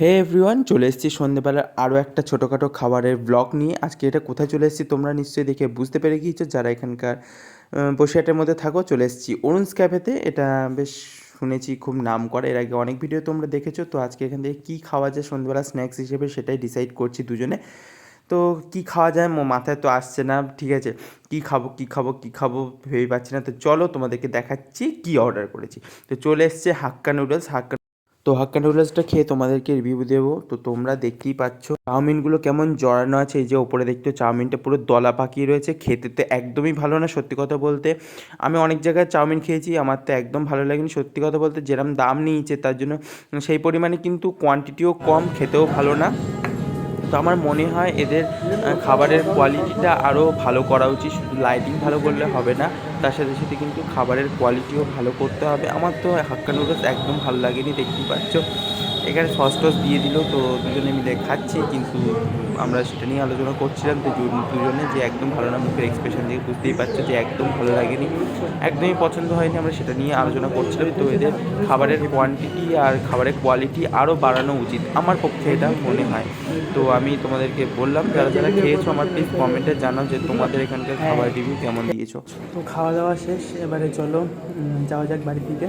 হে everyone, চলে এসেছি সন্ধ্যেবেলার আরও একটা ছোটোখাটো খাবারের ব্লগ নিয়ে। আজকে এটা কোথায় চলে এসেছি তোমরা নিশ্চয়ই দেখে বুঝতে পেরে গিয়েছো, যারা এখানকার বসিরহাটের মধ্যে থাকো। চলে এসেছি অরুণস ক্যাফেতে। এটা বেশ শুনেছি খুব নাম করা, এর আগে অনেক ভিডিও তোমরা দেখেছো। তো আজকে এখান থেকে কী খাওয়া যায় সন্ধ্যেবেলা স্ন্যাক্স হিসেবে সেটাই ডিসাইড করছি দুজনে। তো কী খাওয়া যায় মাথায় তো আসছে না, ঠিক আছে, কী খাবো কী খাবো কী খাবো ভেবেই পাচ্ছি না। তো চলো তোমাদেরকে দেখাচ্ছি কী অর্ডার করেছি। তো চলে এসছে হাক্কা নুডলস। হাক্কা নুডলসটা খেয়ে তোমাদেরকে রিভিউ দেবো। তো তোমরা দেখতেই পাচ্ছ চাউমিনগুলো কেমন জড়ানো আছে। এই যে ওপরে দেখতে চাউমিনটা পুরো দলা পাকিয়ে রয়েছে, খেতে তো একদমই ভালো না সত্যি কথা বলতে। আমি অনেক জায়গায় চাউমিন খেয়েছি, আমার তো একদম ভালো লাগেনি সত্যি কথা বলতে। যেরকম দাম নিয়েছে তার জন্য সেই পরিমাণে কিন্তু কোয়ান্টিটিও কম, খেতেও ভালো না। তো আমার মনে হয় এদের খাবারের কোয়ালিটিটা আরও ভালো করা উচিত। শুধু লাইটিং ভালো করলে হবে না, তার সাথে সাথে কিন্তু খাবারের কোয়ালিটিও ভালো করতে হবে। আমার তো হাক্কা নুডলস একদম ভালো লাগেনি, দেখতেই পাচ্ছ এখানে সস টস দিয়ে দিল। তো দুজনে মিলে খাচ্ছি, কিন্তু আমরা সেটা নিয়ে আলোচনা করছিলাম। তো দুজনে যে একদম ভালো না, মুখের এক্সপ্রেশন দিয়ে বুঝতেই পারছো যে একদম ভালো লাগেনি, একদমই পছন্দ হয়নি। আমরা সেটা নিয়ে আলোচনা করছিলাম। তো এদের খাবারের কোয়ান্টিটি আর খাবারের কোয়ালিটি আরও বাড়ানো উচিত আমার পক্ষে, এটা মনে হয়। তো আমি তোমাদেরকে বললাম, যারা যারা খেয়েছো আমার প্লিজ কমেন্টে জানাও যে তোমাদের এখানকার খাবার রিভিউ কেমন দিয়েছো। তো খাওয়া দাওয়া শেষ, এবারে চলো যাওয়া যাক বাড়ির দিকে।